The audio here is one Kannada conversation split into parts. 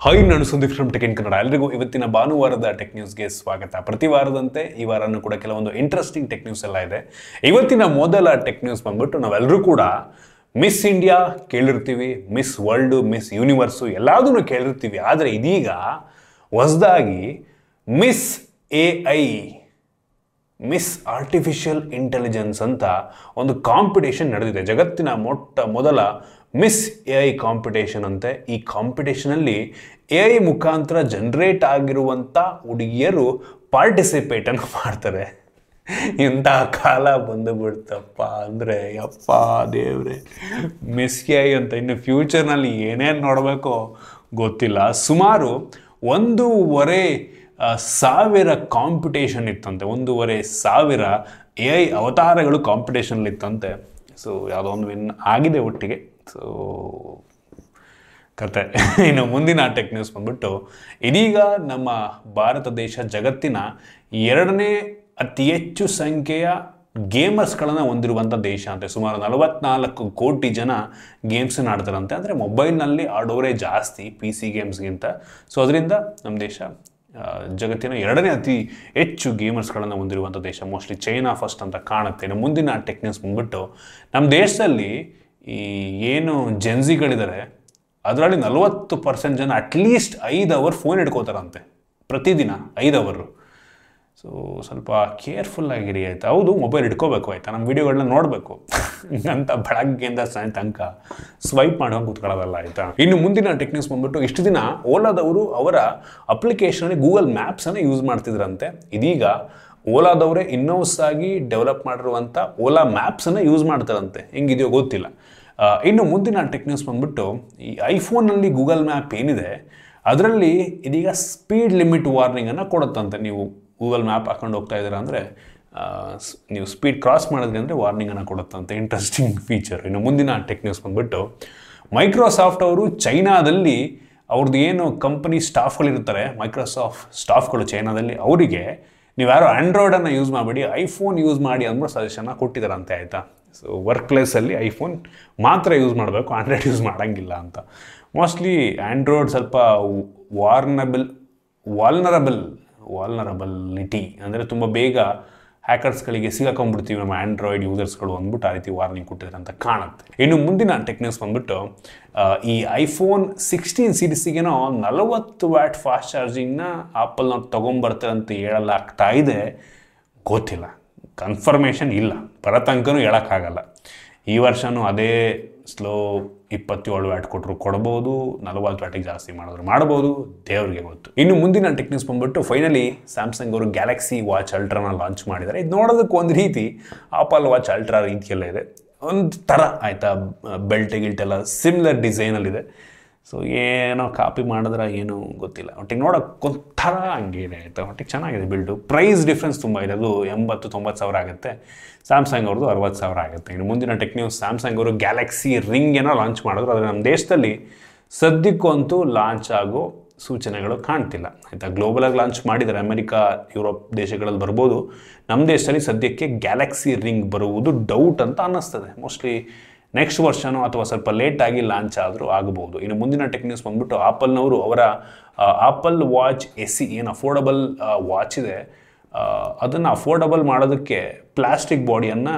ಹಾಯ್, ನಾನು Sandeep from tech in Kannada. ಎಲ್ಲರಿಗೂ ಇವತ್ತಿನ ಭಾನುವಾರದ ಟೆಕ್ ನ್ಯೂಸ್ಗೆ ಸ್ವಾಗತ. ಪ್ರತಿ ವಾರದಂತೆ ಈ ವಾರನೂ ಕೂಡ ಕೆಲವೊಂದು ಇಂಟ್ರೆಸ್ಟಿಂಗ್ ಟೆಕ್ ನ್ಯೂಸ್ ಎಲ್ಲ ಇದೆ. ಇವತ್ತಿನ ಮೊದಲ ಟೆಕ್ ನ್ಯೂಸ್ ಬಂದ್ಬಿಟ್ಟು ನಾವೆಲ್ಲರೂ ಕೂಡ ಮಿಸ್ ಇಂಡಿಯಾ ಕೇಳಿರ್ತೀವಿ, ಮಿಸ್ ವರ್ಲ್ಡು, ಮಿಸ್ ಯೂನಿವರ್ಸು ಎಲ್ಲದನ್ನು ಕೇಳಿರ್ತೀವಿ. ಆದರೆ ಇದೀಗ ಹೊಸದಾಗಿ Miss AI, Miss Artificial Intelligence ಅಂತ ಒಂದು ಕಾಂಪಿಟೇಷನ್ ನಡೆದಿದೆ. ಜಗತ್ತಿನ ಮೊದಲ ಮಿಸ್ AI ಕಾಂಪಿಟೇಷನ್ ಅಂತೆ. ಈ ಕಾಂಪಿಟೇಷನಲ್ಲಿ AI ಮುಖಾಂತರ ಜನರೇಟ್ ಆಗಿರುವಂಥ ಹುಡುಗಿಯರು ಪಾರ್ಟಿಸಿಪೇಟನ್ನು ಮಾಡ್ತಾರೆ. ಇಂಥ ಕಾಲ ಬಂದುಬಿಡ್ತಪ್ಪ ಅಂದರೆ ಯಪ್ಪ ದೇವ್ರೆ, ಮಿಸ್ AI ಅಂತ ಇನ್ನು ಫ್ಯೂಚರ್ನಲ್ಲಿ ಏನೇನು ನೋಡಬೇಕೋ ಗೊತ್ತಿಲ್ಲ. ಸುಮಾರು 1,500 ಕಾಂಪಿಟೇಷನ್ ಇತ್ತಂತೆ. 1,500 AI ಅವತಾರಗಳು ಕಾಂಪಿಟೇಷನಲ್ಲಿ ಇತ್ತಂತೆ. ಸೊ ಯಾವುದೋ ಒಂದು ವಿನ್ ಆಗಿದೆ ಒಟ್ಟಿಗೆ. ಸೊ ಕತೆ. ಇನ್ನು ಮುಂದಿನ ಟೆಕ್ ನ್ಯೂಸ್ ಬಂದ್ಬಿಟ್ಟು, ಇದೀಗ ನಮ್ಮ ಭಾರತ ದೇಶ ಜಗತ್ತಿನ 2ನೇ ಅತಿ ಹೆಚ್ಚು ಸಂಖ್ಯೆಯ ಗೇಮರ್ಸ್ಗಳನ್ನು ಹೊಂದಿರುವಂಥ ದೇಶ ಅಂತೆ. ಸುಮಾರು 44 ಕೋಟಿ ಜನ ಗೇಮ್ಸನ್ನು ಆಡ್ತಾರಂತೆ. ಅಂದರೆ ಮೊಬೈಲ್ನಲ್ಲಿ ಆಡೋರೇ ಜಾಸ್ತಿ PC ಗೇಮ್ಸ್ಗಿಂತ. ಸೊ ಅದರಿಂದ ನಮ್ಮ ದೇಶ ಜಗತ್ತಿನ 2ನೇ ಅತಿ ಹೆಚ್ಚು ಗೇಮರ್ಸ್ಗಳನ್ನು ಹೊಂದಿರುವಂಥ ದೇಶ. ಮೋಸ್ಟ್ಲಿ ಚೈನಾ ಫಸ್ಟ್ ಅಂತ ಕಾಣುತ್ತೆ. ಇನ್ನು ಮುಂದಿನ ಟೆಕ್ ನ್ಯೂಸ್ ಬಂದ್ಬಿಟ್ಟು, ನಮ್ಮ ದೇಶದಲ್ಲಿ ಈ ಏನು ಜೆನ್ಸಿಗಳಿದ್ದಾರೆ ಅದರಲ್ಲಿ 40% ಜನ ಅಟ್ಲೀಸ್ಟ್ 5 ಅವರ್ ಫೋನ್ ಹಿಡ್ಕೋತಾರಂತೆ ಪ್ರತಿದಿನ. 5 ಅವರು. ಸೊ ಸ್ವಲ್ಪ ಕೇರ್ಫುಲ್ ಆಗಿರಿ ಆಯಿತಾ. ಹೌದು, ಮೊಬೈಲ್ ಹಿಡ್ಕೋಬೇಕು ಆಯಿತಾ, ನಮ್ಮ ವೀಡಿಯೋಗಳನ್ನ ನೋಡಬೇಕು ಅಂತ ಬೆಳಗ್ಗೆಯಿಂದ ಸಾಯಂ ತನಕ ಸ್ವೈಪ್ ಮಾಡ್ಕೊಂಡು ಕೂತ್ಕೊಳ್ಳೋದಲ್ಲ ಆಯಿತಾ. ಇನ್ನು ಮುಂದಿನ ಟೆಕ್ ನ್ಯೂಸ್ ಬಂದ್ಬಿಟ್ಟು, ಇಷ್ಟು ದಿನ ಓಲಾದವರು ಅವರ ಅಪ್ಲಿಕೇಶನಲ್ಲಿ ಗೂಗಲ್ ಮ್ಯಾಪ್ಸನ್ನು ಯೂಸ್ ಮಾಡ್ತಿದ್ರಂತೆ. ಇದೀಗ ಓಲಾದವರೇ ಇನ್ನೋಸ್ ಆಗಿ ಡೆವಲಪ್ ಮಾಡಿರುವಂಥ ಓಲಾ ಮ್ಯಾಪ್ಸನ್ನು ಯೂಸ್ ಮಾಡ್ತಾರಂತೆ. ಹೆಂಗಿದೆಯೋ ಗೊತ್ತಿಲ್ಲ. ಇನ್ನು ಮುಂದಿನ ಟೆಕ್ ನ್ಯೂಸ್ ಬಂದ್ಬಿಟ್ಟು, ಈ ಐಫೋನಲ್ಲಿ ಗೂಗಲ್ ಮ್ಯಾಪ್ ಏನಿದೆ ಅದರಲ್ಲಿ ಇದೀಗ ಸ್ಪೀಡ್ ಲಿಮಿಟ್ ವಾರ್ನಿಂಗನ್ನು ಕೊಡುತ್ತಂತೆ. ನೀವು ಗೂಗಲ್ ಮ್ಯಾಪ್ ಹಾಕೊಂಡು ಹೋಗ್ತಾ ಇದ್ದೀರಾ ಅಂದರೆ ನೀವು ಸ್ಪೀಡ್ ಕ್ರಾಸ್ ಮಾಡಿದ್ರಿ ಅಂದರೆ ವಾರ್ನಿಂಗನ್ನು ಕೊಡುತ್ತಂತೆ. Interesting feature. ಇನ್ನು ಮುಂದಿನ ಟೆಕ್ ನ್ಯೂಸ್ ಬಂದ್ಬಿಟ್ಟು, ಮೈಕ್ರೋಸಾಫ್ಟ್ ಅವರು ಚೈನಾದಲ್ಲಿ ಅವ್ರದ್ದು ಏನು ಕಂಪನಿ ಸ್ಟಾಫ್ಗಳಿರ್ತಾರೆ, ಮೈಕ್ರೋಸಾಫ್ಟ್ ಸ್ಟಾಫ್ಗಳು ಚೈನಾದಲ್ಲಿ, ಅವರಿಗೆ ನೀವು ಯಾರು ಆ್ಯಂಡ್ರಾಯ್ಡನ್ನು ಯೂಸ್ ಮಾಡಬೇಡಿ, ಐಫೋನ್ ಯೂಸ್ ಮಾಡಿ ಅಂದ್ಬಿಟ್ಟು ಸಜೆಷನ್ನ ಕೊಟ್ಟಿದ್ದಾರಂತೆ ಆಯಿತಾ. ಸೊ ವರ್ಕ್ ಪ್ಲೇಸಲ್ಲಿ ಐಫೋನ್ ಮಾತ್ರ ಯೂಸ್ ಮಾಡಬೇಕು, ಆಂಡ್ರಾಯ್ಡ್ ಯೂಸ್ ಮಾಡೋಂಗಿಲ್ಲ ಅಂತ. ಮೋಸ್ಟ್ಲಿ ಆ್ಯಂಡ್ರಾಯ್ಡ್ ಸ್ವಲ್ಪ ವಾಲ್ನರಬಲಿಟಿ ಅಂದರೆ ತುಂಬ ಬೇಗ ಹ್ಯಾಕರ್ಸ್ಗಳಿಗೆ ಸಿಗಾಕೊಂಡ್ಬಿಡ್ತೀವಿ ನಮ್ಮ ಆ್ಯಂಡ್ರಾಯ್ಡ್ ಯೂಸರ್ಸ್ಗಳು ಅಂದ್ಬಿಟ್ಟು ಆ ರೀತಿ ವಾರ್ನಿಂಗ್ ಕೊಟ್ಟಿದ್ದಾರೆ ಅಂತ ಕಾಣುತ್ತೆ. ಇನ್ನು ಮುಂದಿನ ಟೆಕ್ ನ್ಯೂಸ್ ಬಂದ್ಬಿಟ್ಟು, ಈ ಐಫೋನ್ 16 ಸೀರೀಸಿಗೇನೋ 40 ವ್ಯಾಟ್ ಫಾಸ್ಟ್ ಚಾರ್ಜಿಂಗ್ನ ಆಪಲ್ನವ್ರು ತೊಗೊಂಬರ್ತಾರೆ ಅಂತ ಹೇಳಲಾಗ್ತಾ ಇದೆ. ಗೊತ್ತಿಲ್ಲ, ಕನ್ಫರ್ಮೇಷನ್ ಇಲ್ಲ, ಬರತನಕನೂ ಹೇಳೋಕ್ಕಾಗಲ್ಲ. ಈ ವರ್ಷವೂ ಅದೇ ಸ್ಲೋ 27 ವ್ಯಾಟ್ ಕೊಟ್ಟರು ಕೊಡ್ಬೋದು, 40 ವ್ಯಾಟಿಗೆ ಜಾಸ್ತಿ ಮಾಡಿದ್ರು ಮಾಡ್ಬೋದು, ದೇವ್ರಿಗೆ ಗೊತ್ತು. ಇನ್ನು ಮುಂದಿನ ಟೆಕ್ ನ್ಯೂಸ್ ಬಂದ್ಬಿಟ್ಟು, ಫೈನಲಿ ಸ್ಯಾಮ್ಸಂಗ್ ಅವರು ಗ್ಯಾಲಕ್ಸಿ ವಾಚ್ ಅಲ್ಟ್ರಾನ ಲಾಂಚ್ ಮಾಡಿದ್ದಾರೆ. ಇದು ನೋಡೋದಕ್ಕೆ ಒಂದು ರೀತಿ ಆಪಲ್ ವಾಚ್ ಅಲ್ಟ್ರಾ ರೀತಿಯಲ್ಲೇ ಇದೆ, ಒಂದು ಥರ ಆಯಿತಾ. ಬೆಲ್ಟೆಗಿಲ್ಟೆಲ್ಲ ಸಿಮಿಲರ್ ಡಿಸೈನಲ್ಲಿದೆ. ಸೊ ಏನೋ ಕಾಪಿ ಮಾಡಿದ್ರೆ ಏನೂ ಗೊತ್ತಿಲ್ಲ. ಒಟ್ಟಿಗೆ ನೋಡೋಕೆ ಒಂಥರ ಹಂಗೇನೆ ಆಯಿತಾ. ಒಟ್ಟಿಗೆ ಚೆನ್ನಾಗಿದೆ ಬಿಲ್ಡು. ಪ್ರೈಸ್ ಡಿಫ್ರೆನ್ಸ್ ತುಂಬ ಇದೆ. ಅದು 80-90 ಸಾವಿರ ಆಗುತ್ತೆ. ಸ್ಯಾಮ್ಸಂಗ್ ಅವ್ರದ್ದು 60 ಸಾವಿರ ಆಗುತ್ತೆ. ಇನ್ನು ಮುಂದಿನ ಟೆಕ್ ನ್ಯೂಸ್, ಸ್ಯಾಮ್ಸಂಗ್ ಅವರು ಗ್ಯಾಲಕ್ಸಿ ರಿಂಗ್ ಏನೋ ಲಾಂಚ್ ಮಾಡಿದ್ರು. ಆದರೆ ನಮ್ಮ ದೇಶದಲ್ಲಿ ಸದ್ಯಕ್ಕಂತೂ ಲಾಂಚ್ ಆಗೋ ಸೂಚನೆಗಳು ಕಾಣ್ತಿಲ್ಲ ಆಯಿತಾ. ಗ್ಲೋಬಲಾಗಿ ಲಾಂಚ್ ಮಾಡಿದ್ದಾರೆ, ಅಮೆರಿಕಾ, ಯುರೋಪ್ ದೇಶಗಳಲ್ಲಿ ಬರ್ಬೋದು. ನಮ್ಮ ದೇಶದಲ್ಲಿ ಸದ್ಯಕ್ಕೆ ಗ್ಯಾಲಕ್ಸಿ ರಿಂಗ್ ಬರುವುದು ಡೌಟ್ ಅಂತ ಅನ್ನಿಸ್ತದೆ. ಮೋಸ್ಟ್ಲಿ ನೆಕ್ಸ್ಟ್ ವರ್ಷನೋ ಅಥವಾ ಸ್ವಲ್ಪ ಲೇಟಾಗಿ ಲಾಂಚ್ ಆದರೂ ಆಗಬಹುದು. ಇನ್ನು ಮುಂದಿನ ಟೆಕ್ ನ್ಯೂಸ್ ಬಂದ್ಬಿಟ್ಟು, ಆಪಲ್ನವರು ಅವರ ಆಪಲ್ ವಾಚ್ SE ಏನು ಅಫೋರ್ಡಬಲ್ ವಾಚ್ ಇದೆ, ಅದನ್ನು ಅಫೋರ್ಡಬಲ್ ಮಾಡೋದಕ್ಕೆ ಪ್ಲಾಸ್ಟಿಕ್ ಬಾಡಿಯನ್ನು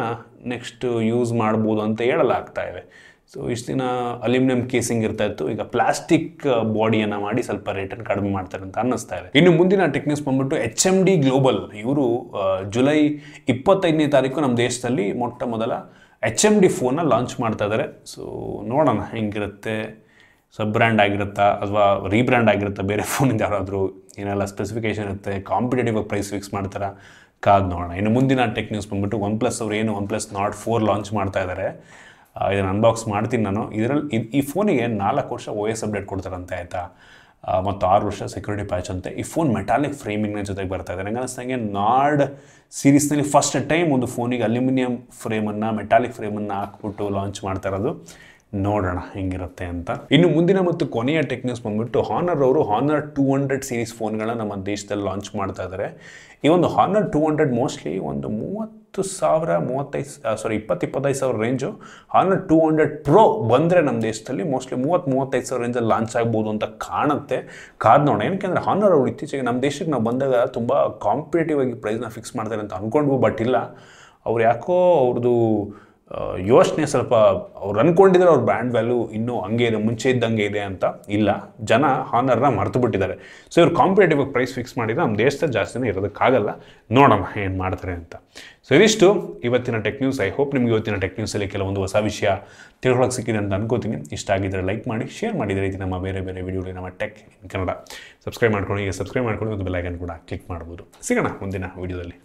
ನೆಕ್ಸ್ಟ್ ಯೂಸ್ ಮಾಡ್ಬೋದು ಅಂತ ಹೇಳಲಾಗ್ತಾ ಇದೆ. ಸೊ ಇಷ್ಟು ದಿನ ಅಲ್ಯೂಮಿನಿಯಂ ಕೇಸಿಂಗ್ ಇರ್ತಾಯಿತ್ತು, ಈಗ ಪ್ಲಾಸ್ಟಿಕ್ ಬಾಡಿಯನ್ನು ಮಾಡಿ ಸ್ವಲ್ಪ ರೇಟನ್ನು ಕಡಿಮೆ ಮಾಡ್ತಾರೆ ಅಂತ ಅನ್ನಿಸ್ತಾ ಇದೆ. ಇನ್ನು ಮುಂದಿನ ಟೆಕ್ ನ್ಯೂಸ್ ಬಂದ್ಬಿಟ್ಟು, HMD ಗ್ಲೋಬಲ್ ಇವರು ಜುಲೈ 25ನೇ ತಾರೀಕು ನಮ್ಮ ದೇಶದಲ್ಲಿ ಮೊಟ್ಟ ಮೊದಲ HMD ಫೋನ್ನ ಲಾಂಚ್ ಮಾಡ್ತಾ ಇದ್ದಾರೆ. ಸೊ ನೋಡೋಣ ಹೆಂಗಿರುತ್ತೆ, ಸಬ್ ಬ್ರ್ಯಾಂಡ್ ಆಗಿರುತ್ತಾ ಅಥವಾ ರೀಬ್ರ್ಯಾಂಡ್ ಆಗಿರುತ್ತಾ ಬೇರೆ ಫೋನಿಂದ, ಯಾರಾದರೂ ಏನೆಲ್ಲ ಸ್ಪೆಸಿಫಿಕೇಷನ್ ಇರುತ್ತೆ, ಕಾಂಪಿಟೇಟಿವ್ ಪ್ರೈಸ್ ಫಿಕ್ಸ್ ಮಾಡ್ತಾರಾ, ಕಾದು ನೋಡೋಣ. ಇನ್ನು ಮುಂದಿನ ಟೆಕ್ ನ್ಯೂಸ್ ಬಂದ್ಬಿಟ್ಟು, OnePlus ಅವರು ಏನು OnePlus Nord 4 ಲಾಂಚ್ ಮಾಡ್ತಾ ಇದ್ದಾರೆ. ಇದನ್ನು ಅನ್ಬಾಕ್ಸ್ ಮಾಡ್ತೀನಿ ನಾನು. ಇದರಲ್ಲಿ ಈ ಫೋನಿಗೆ 4 ವರ್ಷ OS ಅಪ್ಡೇಟ್ ಕೊಡ್ತಾರಂತೆ ಆಯಿತಾ, ಮತ್ತು 6 ವರ್ಷ ಸೆಕ್ಯೂರಿಟಿ ಪ್ಯಾಚ್ ಅಂತೆ. ಈ ಫೋನ್ ಮೆಟಾಲಿಕ್ ಫ್ರೇಮಿಂಗ್ನ ಜೊತೆಗೆ ಬರ್ತಾ ಇದೆ. ನನಗೆ ಅನಿಸ್ತಂಗೆ ನಾರ್ಡ್ ಸೀರೀಸ್ನಲ್ಲಿ ಫಸ್ಟ್ ಟೈಮ್ ಒಂದು ಫೋನಿಗೆ ಅಲ್ಯೂಮಿನಿಯಂ ಫ್ರೇಮನ್ನು, ಮೆಟಾಲಿಕ್ ಫ್ರೇಮನ್ನು ಹಾಕ್ಬಿಟ್ಟು ಲಾಂಚ್ ಮಾಡ್ತಾ ಇರೋದು. ನೋಡೋಣ ಹೆಂಗಿರುತ್ತೆ ಅಂತ. ಇನ್ನು ಮುಂದಿನ ಮತ್ತು ಕೊನೆಯ ಟೆಕ್ ನ್ಯೂಸ್ ಬಂದ್ಬಿಟ್ಟು ಹಾನರ್ ಅವರು ಹಾನರ್ 200 ಸೀರೀಸ್ ಫೋನ್ಗಳನ್ನ ನಮ್ಮ ದೇಶದಲ್ಲಿ ಲಾಂಚ್ ಮಾಡ್ತಾ ಇದ್ದಾರೆ. ಈ ಒಂದು ಹಾನರ್ 200 ಮೋಸ್ಟ್ಲಿ ಒಂದು 25,000 ರೇಂಜು. ಹಾನರ್ 200 ಪ್ರೋ ಬಂದರೆ ನಮ್ಮ ದೇಶದಲ್ಲಿ ಮೋಸ್ಟ್ಲಿ 35,000 ರೇಂಜಲ್ಲಿ ಲಾಂಚ್ ಆಗ್ಬೋದು ಅಂತ ಕಾಣುತ್ತೆ. ಕಾದ್ ನೋಡೋಣ. ಏನಕ್ಕೆ ಹಾನರ್ ಅವರು ಇತ್ತೀಚೆಗೆ ನಮ್ಮ ದೇಶಕ್ಕೆ ನಾವು ಬಂದಾಗ ತುಂಬ ಕಾಂಪಿಟೇಟಿವ್ ಆಗಿ ಪ್ರೈಸ್ನ ಫಿಕ್ಸ್ ಮಾಡ್ತಾರೆ ಅಂತ ಅಂದ್ಕೊಂಡ್ವು, ಬಟ್ ಇಲ್ಲ, ಅವ್ರು ಯಾಕೋ ಅವ್ರದ್ದು ಯೋಚನೆ ಸ್ವಲ್ಪ ಅವ್ರು ಅಂದ್ಕೊಂಡಿದ್ರೆ ಅವ್ರ ಬ್ರ್ಯಾಂಡ್ ವ್ಯಾಲ್ಯೂ ಇನ್ನೂ ಹಂಗೆ ಇದೆ, ಮುಂಚೆ ಇದ್ದಂಗೆ ಇದೆ ಅಂತ ಇಲ್ಲ, ಜನ ಹಾನರ್ನ ಮರ್ತು ಬಿಟ್ಟಿದ್ದಾರೆ. ಸೊ ಇವ್ರು ಕಾಂಪಿಟೇಟಿವ್ ಆಗಿ ಪ್ರೈಸ್ ಫಿಕ್ಸ್ ಮಾಡಿದ್ರೆ ನಮ್ಮ ದೇಶದಲ್ಲಿ ಜಾಸ್ತಿನೇ ಇರೋದಕ್ಕಾಗಲ್ಲ. ನೋಡೋಣ ಏನು ಮಾಡ್ತಾರೆ ಅಂತ. ಸೊ ಇದಿಷ್ಟು ಇವತ್ತಿನ ಟೆಕ್ ನ್ಯೂಸ್. ಐ ಹೋಪ್ ನಿಮಗೆ ಇವತ್ತಿನ ಟೆಕ್ ನ್ಯೂಸಲ್ಲಿ ಕೆಲವೊಂದು ಹೊಸ ವಿಷಯ ತಿಳ್ಕೊಳ್ಳೋಕೆ ಸಿಕ್ಕಿದೆ ಅಂತ ಅನ್ಕೋತೀನಿ. ಇಷ್ಟ ಆಗಿದ್ದರೆ ಲೈಕ್ ಮಾಡಿ, ಶೇರ್ ಮಾಡಿದ ರೀತಿ ನಮ್ಮ ಬೇರೆ ಬೇರೆ ವಿಡಿಯೋಲಿ ನಮ್ಮ ಟೆಕ್ ಇನ್ ಕನ್ನಡ ಸಬ್ಸ್ಕ್ರೈಬ್ ಮಾಡ್ಕೊಂಡು, ಈಗ ಸಬ್ಸ್ಕ್ರೈಬ್ ಮಾಡ್ಕೊಂಡು ಒಂದು ಬೆಲ್ ಐಕಾನ್ ಕೂಡ ಕ್ಲಿಕ್ ಮಾಡ್ಬೋದು. ಸಿಗೋಣ ಮುಂದಿನ ವಿಡಿಯೋದಲ್ಲಿ.